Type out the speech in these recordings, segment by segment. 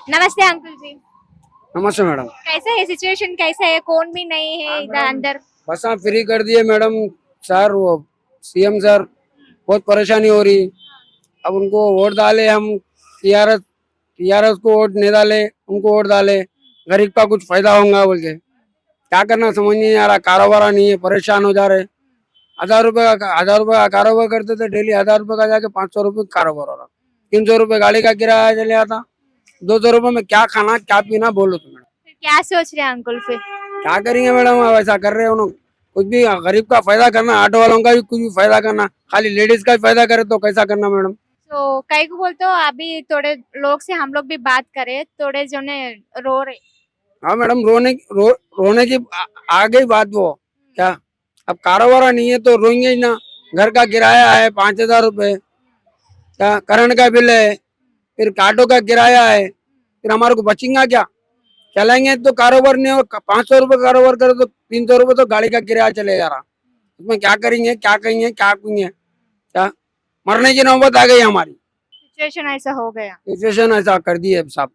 नमस्ते अंकुल जी। नमस्ते मैडम। कैसा है सिचुएशन, कैसा है? कौन भी नहीं है इधर अंदर। बस आप फ्री कर दिए मैडम। सर वो सीएम सर बहुत परेशानी हो रही। अब उनको वोट डाले हम, टीआरएस टीआरएस को वोट नहीं डाले, उनको वोट डाले, गरीब का कुछ फायदा होगा बोल के क्या करना समझ नहीं आ रहा। कारोबार नहीं है, परेशान हो जा रहे। 1000 रुपए का कारोबार करते थे, डेली 1000 रुपए का जाके 500 रुपए का कारोबार हो रहा। 300 रुपए गाड़ी का किराया चले आता। 200 रुपए में क्या खाना क्या पीना बोलो तो मैडम। फिर क्या सोच रहे हैं अंकुल फिर? क्या करेंगे मैडम, अब ऐसा कर रहे हैं उन्होंने। कुछ भी गरीब का फायदा करना, ऑटो वालों का भी कुछ भी फायदा करना, खाली लेडीज का ही फायदा करे तो कैसा करना मैडम। तो कई को बोलते हो, अभी थोड़े लोग से हम लोग भी बात करें, थोड़े जो ने रो रहे। हाँ मैडम, रोने की आ गई बात वो। क्या अब कारोबार नहीं है तो रोएंगे ही ना। घर का किराया है 5000 रुपए, क्या करंट का बिल है, फिर ऑटो का किराया है, फिर हमारे को बचेगा क्या। चलेंगे तो कारोबार नहीं हो, 500 रुपए कारोबार करे तो 300 रुपए तो गाड़ी का किराया चले जा रहा। उसमें क्या करेंगे, क्या कहेंगे, क्या कहेंगे। क्या मरने की नौबत आ गई हमारी। सिचुएशन ऐसा हो गया। सिचुएशन ऐसा कर दी है साहब।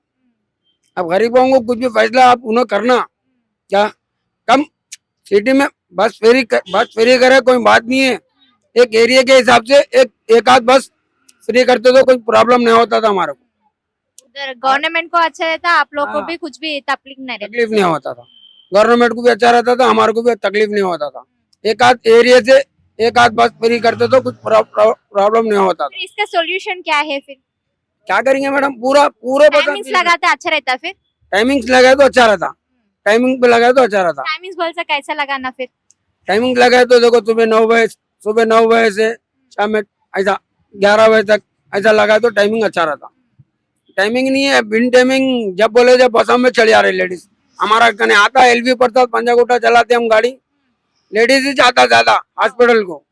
अब गरीबों को कुछ भी फैसला आप उन्हें करना। क्या कम सिटी में बस फ्री करे कोई बात नहीं है। एक एरिया के हिसाब से एक आध बस फ्री करते तो कोई प्रॉब्लम नहीं होता था हमारे को। उधर गवर्नमेंट को अच्छा रहता, आप लोग को हाँ, भी कुछ भी तकलीफ नहीं रहती। तकलीफ नहीं होता था। गवर्नमेंट को भी अच्छा रहता था, हमारे को भी तकलीफ नहीं होता था। एक आध एरिया से एक आध बस फ्री करते तो कुछ प्रॉब्लम नहीं होता था। फिर इसका सॉल्यूशन क्या है फिर? क्या करेंगे मैडम, पूरा पूरे बस टाइमिंग्स लगाते अच्छा रहता फिर। टाइमिंग्स लगाए तो अच्छा रहता। टाइमिंग पे लगाए तो अच्छा रहता। टाइमिंग्स बोल से कैसा लगाना फिर? टाइमिंग लगाए तो देखो, सुबह 9 बजे से शाम में ऐसा 11 बजे तक ऐसा लगाए तो टाइमिंग अच्छा रहता। टाइमिंग नहीं है, बिन टाइमिंग जब बोले जब बसों में चली आ रही लेडीज। हमारा कने आता है एलवी पड़ता, पंजागुट्टा चलाते हम गाड़ी, लेडीज ही जाता ज्यादा हॉस्पिटल को।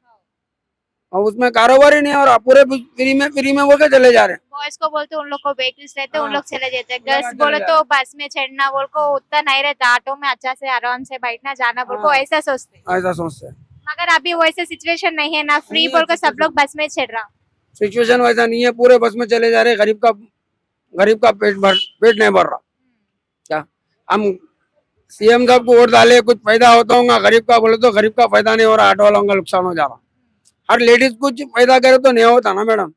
और उसमें कारोबार ही नहीं हो रहा, पूरे फ्री में बोल के चले जा रहे हैं। बॉयज को बोलते उन लोग को व्हीकल्स रहते, उन हाँ, लोग चले जाते हैं। चले गर्ल्स चले बोले जा तो बस में चढ़ना बोल को उतना नहीं रहता, ऑटो में अच्छा से आराम से बैठना जाना बोल को हाँ, ऐसा सोचते। ऐसा सोचते हैं। मगर अभी वैसे सिचुएशन नहीं है ना, फ्री नहीं बोल है को सब situation। लोग बस में चढ़ रहा। सिचुएशन वैसा नहीं है, पूरे बस में चले जा रहे। गरीब का पेट नहीं भर रहा। क्या हम सीएम साहब को वोट डाले, कुछ फायदा होता होगा गरीब का, बोले तो गरीब का फायदा नहीं हो रहा, ऑटो वालों का नुकसान हो जा रहा। हर लेडीज कुछ फायदा करे तो नहीं होता ना मैडम।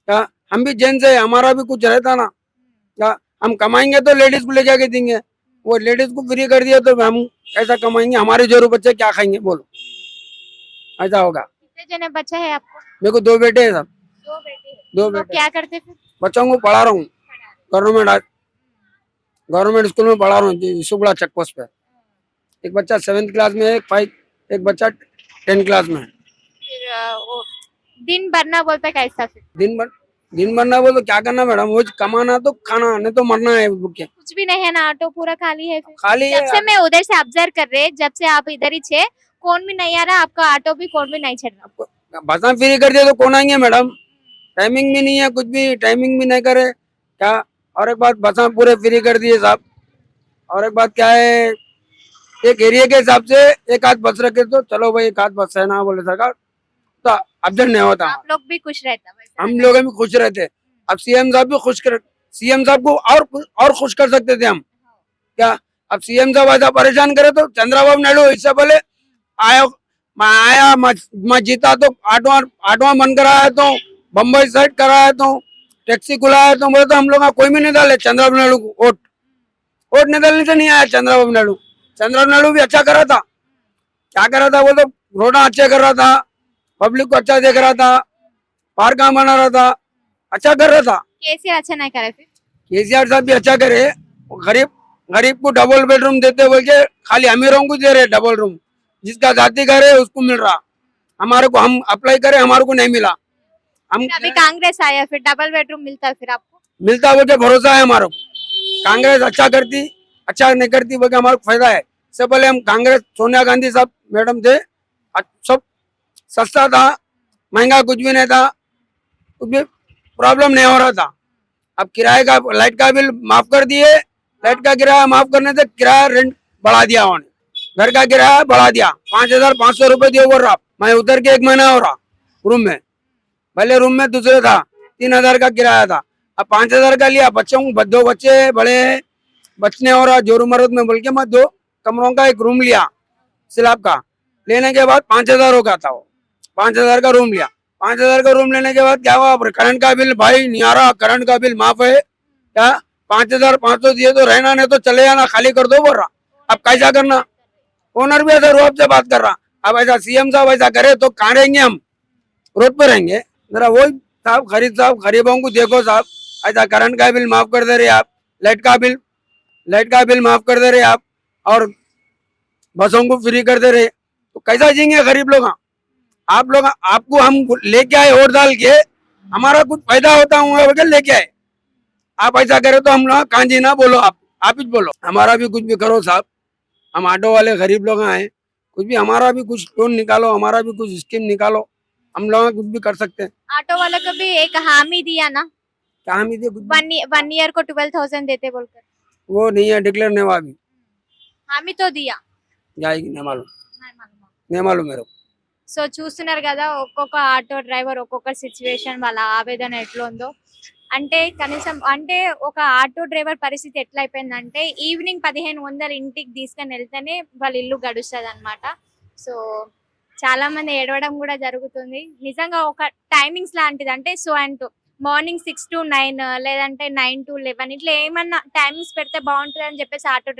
क्या हम भी जेंट्स है, हमारा भी कुछ रहता ना। क्या हम कमाएंगे तो लेडीज को लेके आके देंगे। वो लेडीज को फ्री कर दिया तो हम कैसा कमाएंगे, हमारे जोरू बच्चे क्या खाएंगे बोलो। ऐसा होगा। कितने जने बच्चे हैं आपको? मेरे को 2 बेटे हैं सब। दो बेटे हैं। दो तो बेटे क्या करते फिर? बच्चों को पढ़ा रहा हूँ। गवर्नमेंट गवर्नमेंट स्कूल में पढ़ा रहा हूँ, शुक्ला चेक पोस्ट पे। एक बच्चा 7th क्लास में है, एक बच्चा 10th क्लास में है। फिर वो दिन भरना बोलता कैसा फिर? दिन भर ना बोल तो क्या करना मैडम, वो कमाना तो खाना, नहीं तो मरना है भूख के। कुछ भी नहीं है ना, ऑटो पूरा खाली है फिर। खाली जब से है। मैं उधर से ऑब्जर्व कर रहे, जब से आप इधर ही थे, कौन भी नहीं आ रहा, आपका ऑटो भी कौन भी नहीं चढ़ रहा। बसा फ्री कर दिया तो कौन आएंगे मैडम। टाइमिंग भी नहीं है, कुछ भी टाइमिंग भी नहीं करे। क्या और एक बात, बसा पूरे फ्री कर दिए साहब। और एक बात क्या है, एक एरिया के हिसाब से एक आध बस रखे तो चलो भाई, एक आध बस है ना बोले सरकार तो अपडेट नहीं होता। आप लोग भी खुश रहता वैसा हम अगर। लोग भी खुश रहते। अब सीएम साहब को और खुश कर सकते थे हम। क्या अब सीएम साहब ऐसा परेशान करे तो चंद्रबाबू नायडू इससे पहले आया, मैं जीता तो आठवां बंद कराया तो, बम्बई साइड कराया तो, टैक्सी खुलाया तो, बोले तो हम लोग कोई भी नहीं डाले चंद्रबाबू नायडू को वोट। वोट नहीं डालने से नहीं आया चंद्रबाबू नायडू। चंद्रबाबू नायडू भी अच्छा करा था। क्या करा था, वो तो रोडा अच्छे कर रहा था, पब्लिक को अच्छा देख रहा था, पार्क बना रहा था, अच्छा कर रहा था। केसीआर अच्छा नहीं करे फिर? केसीआर साहब भी अच्छा करे। गरीब गरीब को डबल बेडरूम देते बोल के खाली अमीरों को दे रहे डबल रूम। जिसका जाति घर है उसको मिल रहा, हमारे को हम अप्लाई करे हमारे को नहीं मिला। हम फिर अभी कांग्रेस आया, फिर डबल बेडरूम मिलता है फिर आपको? मिलता बोल के भरोसा है हमारे को। कांग्रेस अच्छा करती, अच्छा नहीं करती बोल के हमारे को फायदा है। इससे पहले हम कांग्रेस सोनिया गांधी साहब मैडम थे, सब सस्ता था, महंगा कुछ भी नहीं था, कुछ भी प्रॉब्लम नहीं हो रहा था। अब किराए का लाइट का बिल माफ कर दिए, लाइट का किराया माफ करने से किराया रेंट बढ़ा दिया उन्होंने। घर का किराया बढ़ा दिया, 5500 रुपए दिए बोल रहा। मैं उतर के 1 महीना हो रहा रूम में, पहले रूम में दूसरे था, 3000 का किराया था। अब 5,000 का लिया, बच्चों को दो बच्चे बड़े बचने और जोरू मरद में बोल के मैं 2 कमरों का एक रूम लिया स्लैब का। लेने के बाद 5,000 का था वो, 5,000 का रूम लिया। 5,000 का रूम लेने के बाद क्या हुआ, करंट का बिल भाई नहीं आ रहा, करंट का बिल माफ है क्या, 5,500 दिए तो रहना, नहीं तो चले जाना, खाली कर दो बोल रहा। अब कैसा करना, ओनर भी ऐसा रुआब से बात कर रहा। अब ऐसा सीएम साहब ऐसा करे तो कहाँ रहेंगे हम, रोड पे रहेंगे। जरा वही साहब गरीबों को देखो साहब, ऐसा करंट का बिल माफ कर दे रहे आप, लाइट का बिल माफ कर दे रहे आप, और बसों को फ्री कर दे रहे, तो कैसा जिएंगे गरीब लोग। आप लोग, आपको हम लेके आए वोट डाल के, हमारा कुछ फायदा होता होगा लेके आए, आप ऐसा करे तो हम लोग कहाँ जीना, बोलो आप ही बोलो। हमारा भी कुछ भी करो साहब, हम ऑटो वाले गरीब लोग हैं, कुछ भी हमारा भी कुछ लोन निकालो, हमारा भी कुछ स्कीम निकालो, हम लोग कुछ भी कर सकते हैं। ऑटो वालों को भी एक हामी दिया ना, क्या हम इधर कुछ भी- 1 ईयर को 12,000 देते बोलकर, वो नहीं है, डिक्लेयर नहीं हुआ अभी, हामी तो दिया। जाएगी नहीं मालूम, नहीं मालूम। नहीं मालूम मेरे को। సో చూస్తున్నారు కదా ఒక్కొక్క ఆటో డ్రైవర్ ఒక్కొక్క సిచ్యువేషన్ వాళ్ళ ఆవేదన ఎట్లుందో. అంటే కనీసం అంటే ఒక ఆటో డ్రైవర్ పరిస్థితి ఎట్లా అయిపోయిందంటే ఈవినింగ్ 1,500 ఇంటికి తీసుకొని వెళ్తేనే వాళ్ళ ఇల్లు గడుస్తుంది అనమాట. సో చాలా మంది ఏడవడం కూడా జరుగుతుంది. నిజంగా ఒక టైమింగ్స్ లాంటిది, అంటే సో అండ్ మార్నింగ్ 6 to 9 లేదంటే 9 to 11 ఇట్లా ఏమన్నా టైమింగ్స్ పెడితే బాగుంటుంది అని చెప్పేసి ఆటో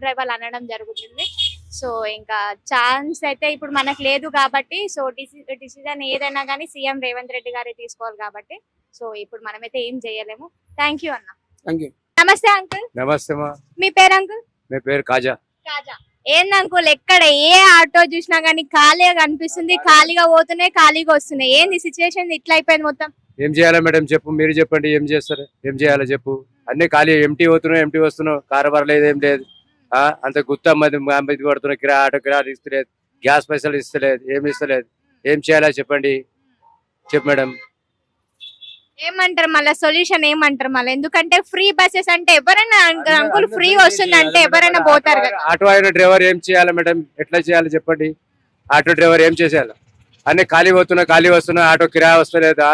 డ్రైవర్లు అనడం జరుగుతుంది. సో ఇంకా ఛాన్స్ అయితే ఇప్పుడు మనకు లేదు కాబట్టి, సో డిసిజన్ ఏదైనా కానీ సీఎం రేవంత్ రెడ్డి గారే తీసుకోవాలి కాబట్టి, సో ఇప్పుడు మనమైతే ఏం చేయలేము. థ్యాంక్ యూ అన్న. Thank you. నమస్తే అంకుల్. నమస్తే మా, మీ పేరు అంకుల్? మీ పేరు కాజా. కాజా. ఏంది అంకుల్, ఎక్కడ ఏ ఆటో చూసినా కానీ ఖాళీగా కనిపిస్తుంది, ఖాళీగా పోతున్నాయి, ఖాళీగా వస్తున్నాయి. ఏంది సిచ్యువేషన్ ఇట్లా అయిపోయింది మొత్తం? ఏం చేయాలా మేడం చెప్పు, మీరు చెప్పండి, ఏం చేస్తారు, ఏం చేయాలో చెప్పు. అన్ని ఖాళీ, ఎంటీ అవుతున్నావు, ఎంటీ వస్తున్నావు, కారబార్ లేదు, ఏం లేదు. అంత గుత్త మంది పడుతున్నావు, ఆటో కిరాలు ఇస్తలేదు, గ్యాస్ పైసలు ఇస్తలేదు, ఏమి ఇస్తలేదు. ఏం చేయాలా చెప్పండి, చెప్పు మేడం. ఏమంటారు మళ్ళీ, సొల్యూషన్ ఏమంటారు మళ్ళీ? ఎందుకంటే ఫ్రీ బస్సెస్ అంటే ఎవరైనా అంకుల్ ఫ్రీ వస్తుంది అంటే ఎవరైనా పోతారు కదా. ఆటో అయిన డ్రైవర్ ఏం చేయాలి మేడం, ఎట్లా చేయాలి చెప్పండి. ఆటో డ్రైవర్ ఏం చేసేయాలి, అన్ని ఖాళీ పోతున్నా, ఖాళీ వస్తున్నా, ఆటో కిరాయి వస్తలేదా,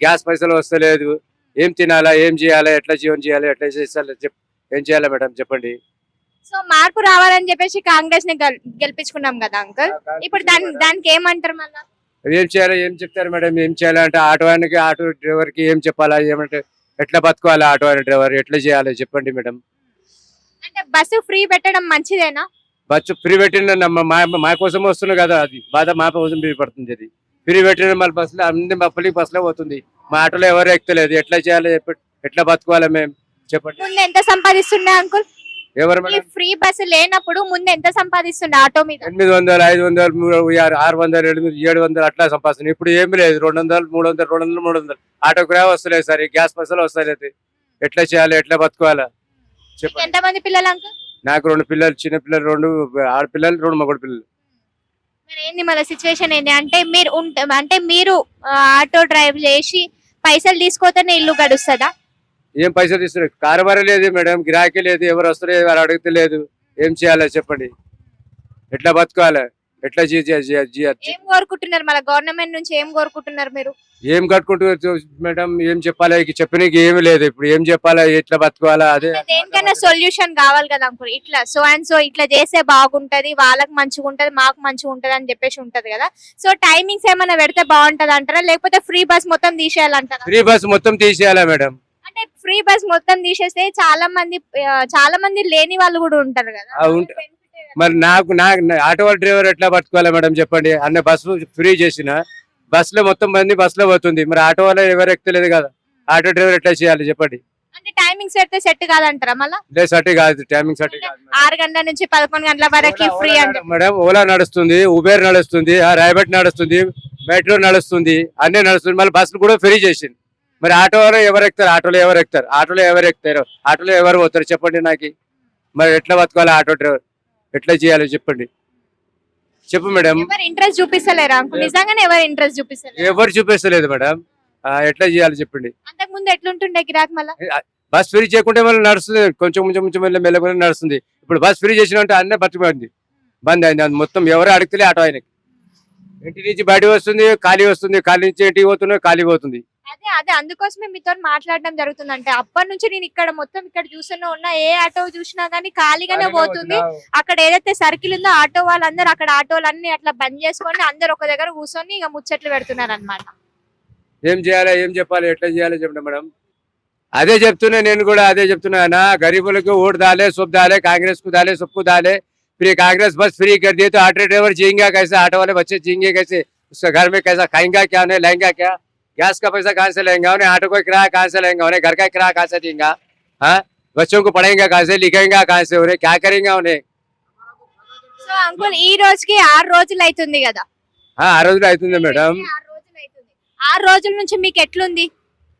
గ్యాస్ పైసలు వస్తలేదు, ఏం తినాలా, ఏం చేయాలి, ఎట్లా జీవనం చేయాలి, ఎట్లా చేయాలి ఏం చేయాలి మేడం చెప్పండి. సో మార్పు రావాలని చెప్పేసి కాంగ్రెస్ ని గెలిపించుకున్నాం కదా అంకుల్, ఇప్పుడు దానికి ఏమంటారు మళ్ళీ? ఏం చేయాలి, ఏం చెప్తారు మేడం, ఏం చేయాలి అంటే ఆటో ఆయనకి, ఆటో డ్రైవర్ కి ఏం చెప్పాలా, ఏమంటే ఎట్లా బతుకోవాలి, ఆటో అయిన డ్రైవర్ ఎట్లా చేయాలి చెప్పండి మేడం. అంటే బస్సు ఫ్రీ పెట్టడం మంచిదేనా? బస్సు ఫ్రీ పెట్టిన మా కోసం వస్తున్నాయి కదా, అది బాధ మా కోసం ఫ్రీ పడుతుంది. అది ఫ్రీ పెట్టిన మళ్ళీ బస్సులో అన్ని పబ్లిక్ బస్సులో పోతుంది, మా ఆటోలో ఎవరు ఎక్కలేదు, ఎట్లా చేయాలి, ఎట్లా బతుకోవాలి మేము చెప్పండి. ముందు ఎంత సంపాదిస్తుండే అంకుల్? ఎవరు ఈ మేడం? ఫ్రీ బస్సు లేనప్పుడు ముందు ఎంత సంపాదిస్తుండే ఆటో మీద? 800, 500, 600, 700 అట్లా సంపాదిస్తుంది. ఇప్పుడు ఏమి లేదు, 200, 300, 200, 300 ఆటో కిరాయి వస్తలేదు సార్, గ్యాస్ పైసలు వస్తలేదు, ఎట్లా చేయాలి, ఎట్లా బతుకోవాలా చెప్పండి. ఎంత మంది పిల్లలు అంకుల్? నాకు 2 పిల్లలు, చిన్న పిల్లలు, 2 ఆడపిల్లలు, 2 మగ పిల్లలు. మరి ఏంది మళ్ళీ సిచ్యువేషన్ ఏంది అంటే మీరు ఆటో డ్రైవ్ చేసి పైసలు తీసుకోతేనే ఇల్లు గడుస్తుందా? ఏం పైసలు తీస్తున్నారు, కారబార లేదు మేడం, గిరాకీ లేదు, ఎవరు వస్తారు ఎవరు అడుగుతలేదు, ఏం చేయాలి చెప్పండి, ఎట్లా బతుకోవాలి, ఎట్లా ఏం కోరుకుంటున్నారు మళ్ళీ గవర్నమెంట్ నుంచి, ఏం కోరుకుంటున్నారు మీరు? ఏం కట్టుకుంటూ మేడం, ఏం చెప్పాలి, చెప్పనీకి ఏమి లేదు, ఇప్పుడు ఏం చెప్పాలా, ఎట్లా బతుకోవాలా, అదే దేనికైనా సొల్యూషన్ కావాలి కదా అంకుల్. ఇట్లా సో అండ్ సో ఇట్లా చేస్తే బాగుంటది, వాళ్ళకి మంచిగా ఉంటది, మాకు మంచిగా ఉంటది అని చెప్పేసి ఉంటది కదా. సో టైమింగ్స్ ఏమైనా పెడితే బాగుంటది అంటారా, లేకపోతే ఫ్రీ బస్ మొత్తం తీసేయాలంటారా? ఫ్రీ బస్ మొత్తం తీసేయాలా మేడం. అంటే ఫ్రీ బస్ మొత్తం తీసేస్తే చాలా మంది లేని వాళ్ళు కూడా ఉంటారు కదా. మరి నాకు ఆటో డ్రైవర్ ఎట్లా బతుకోవాలి మేడం చెప్పండి. అన్న బస్సు ఫ్రీ చేసిన బస్సులో మొత్తం మంది బస్సులో పోతుంది, మరి ఆటో వాళ్ళు ఎవరు ఎక్కలేదు కదా, ఆటో డ్రైవర్ ఎట్లా చేయాలి చెప్పండి. అంటే టైమింగ్స్ పెడితే సెట్ కాదంటారా మళ్ళా? లేదు, సెట్ కాదు, టైమింగ్ సెట్ కాదు. 6 గంటల నుంచి 11 గంటల వరకు ఫ్రీ అంటే మేడం ఓలా నడుస్తుంది, ఉబేర్ నడుస్తుంది, రైబట్ నడుస్తుంది, మెట్రో నడుస్తుంది, అన్నీ నడుస్తుంది, మళ్ళీ బస్సులు కూడా ఫ్రీ చేసింది. మరి ఆటోలో ఎవరు ఎక్కుతారు, ఆటోలో ఎవరు ఎక్కుతారు, ఆటోలో ఎవరు పోతారు చెప్పండి నాకు. మరి ఎట్లా బతకాలి ఆటో డ్రైవర్, ఎట్లా చేయాలి చెప్పండి, చెప్పు మేడం. ఎవరు ఇంట్రెస్ట్ చూపిస్తలేరా అంకుల్? నిజంగానే ఎవరు ఇంట్రెస్ట్ చూపిస్తలేరు? ఎవరు చూపిస్తలేదు మేడం, ఎట్లా చేయాలి చెప్పండి. అంతకు ముందు ఎట్లుంటుండే గిరాక్ మళ్ళా? బస్ ఫ్రీ చేయకుంటే మళ్ళీ నడుస్తుంది, కొంచెం మెల్లగా నడుస్తుంది. ఇప్పుడు బస్ ఫ్రీ చేసిన అంటే అన్నీ బతికిపోయింది, బంద్ అయింది, అది మొత్తం ఎవరు అడిగితే ఆటో ఆయనకి ఇంటి నుంచి బయట వస్తుంది ఖాళీ వస్తుంది, ఖాళీ నుంచి ఇంటికి పోతున్నా ఖాళీ పోతుంది. అదే అదే అందుకోసమే మీతో మాట్లాడడం జరుగుతుంది. అంటే అప్పటి నుంచి నేను ఇక్కడ మొత్తం ఇక్కడ చూస్తూనే ఉన్నా, ఏ ఆటో చూసినా గానీ ఖాళీగానే పోతుంది. అక్కడ ఏదైతే సర్కిల్ ఉందో ఆటో వాళ్ళందరూ అక్కడ ఆటోలన్నీ అట్లా బంద్ చేసుకొని అందరు ఒక దగ్గర కూర్చొని ఇక ముచ్చట్లు పెడుతున్నారు అన్నమాట. ఏం చేయాలి, ఏం చెప్పాలి, ఎట్లా చేయాలి చెప్పండి మేడం. అదే చెప్తున్నా, నేను కూడా అదే చెప్తున్నా. गरीबों वोट डाले, सब डाले, कांग्रेस को डाले, सबको डाले. फिर कांग्रेस बस फ्री कर दिए तो ऑटो ड्राइवर जिएंगे कैसे, ऑटो वाले बच्चे जिएंगे कैसे, उसका घर में कैसा खाएंगा क्या, उन्हें लेंगे क्या, गैस का पैसा कहाँ से लेंगे, उन्हें ऑटो का किराया कहाँ से लेंगे, उन्हें घर का किराया कहाँ से देंगे, हाँ बच्चों को पढ़ेंगे कहाँ से, लिखेंगे कहाँ से, उन्हें क्या करेंगे उन्हें. సో అంకుల్ ఈ రోజుకి 6 రోజులు అవుతుంది కదా. ఆ రోజులు అవుతుంది మేడం. 6 రోజులు అవుతుంది. 6 రోజుల నుంచి మీకు ఎట్లుంది?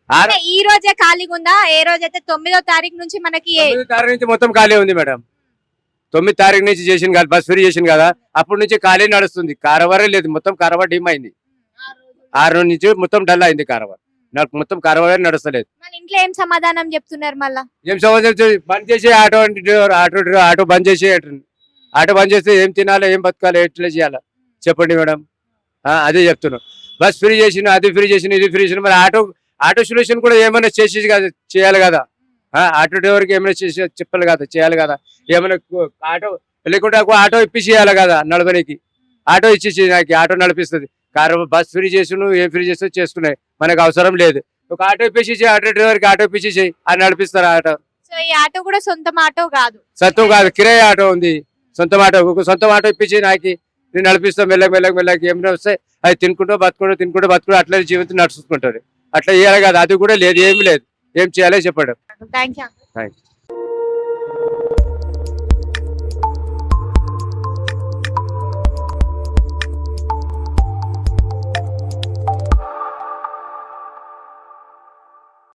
ఆరు- అంటే ఈ రోజే ఖాళీగా ఉందా? ఏ రోజైతే 9వ తారీఖు నుంచి మనకి 9వ తారీఖు నుంచి మొత్తం ఖాళీ ఉంది మేడం. 9వ తారీఖు నుంచి చేసింది కదా, బస్ ఫ్రీ చేసింది కదా, అప్పటి నుంచి ఖాళీ నడుస్తుంది. కారవారే లేదు, మొత్తం కారవార్ డిమ్ అయింది. 6 రోజుల నుంచి మొత్తం డల్ అయింది కారవార్. నాకు మొత్తం కారవారే నడుస్తలేదు. మన ఇంట్లో ఏం సమాధానం చెప్తున్నారు మళ్ళా? ఏం సమాధానం, బంద్ చేసి ఆటో బంద్ చేసి, ఆటో బంద్ చేస్తే ఏం తినాలి, ఏం బతకాలి, ఎట్లా చేయాలి చెప్పండి మేడం. అదే చెప్తున్నాం. బస్ ఫ్రీ చేసిన, అది ఫ్రీ చేసిన, ఇది ఫ్రీ చేసిన, మరి ఆటో సొల్యూషన్ కూడా ఏమైనా చేసి చేయాలి కదా. ఆటో డ్రైవర్కి ఏమైనా చేసి చెప్పాలి కదా, చేయాలి కదా. ఏమైనా ఆటో లేకుంటే ఆటో ఇప్పించేయాలి కదా నడపనికి. ఆటో ఇచ్చేసి నాకు ఆటో నడిపిస్తుంది. కారు బస్ ఫ్రీ చేసిన, ఏం ఫ్రీ చేస్తే చేసుకున్నాయి, మనకు అవసరం లేదు. ఒక ఆటో ఇప్పించి, ఆటో డ్రైవర్కి ఆటో ఇప్పించి అని నడిపిస్తారు ఆటో. సో ఈ ఆటో కూడా సొంతం ఆటో కాదు, సొంతం కాదు, కిరాయి ఆటో ఉంది. సొంతం ఆటో ఇప్పించి నాకు నేను నడిపిస్తాం. మెల్లకి ఏమైనా వస్తే అది తినుకుంటూ బతుకుంటూ అట్లా జీవితం నడుచుకుంటారు. అట్లా చేయాలి కదా, అది కూడా లేదు, ఏమి లేదు. ఏం చేయాలో చెప్పండి. Thank you. Thank you.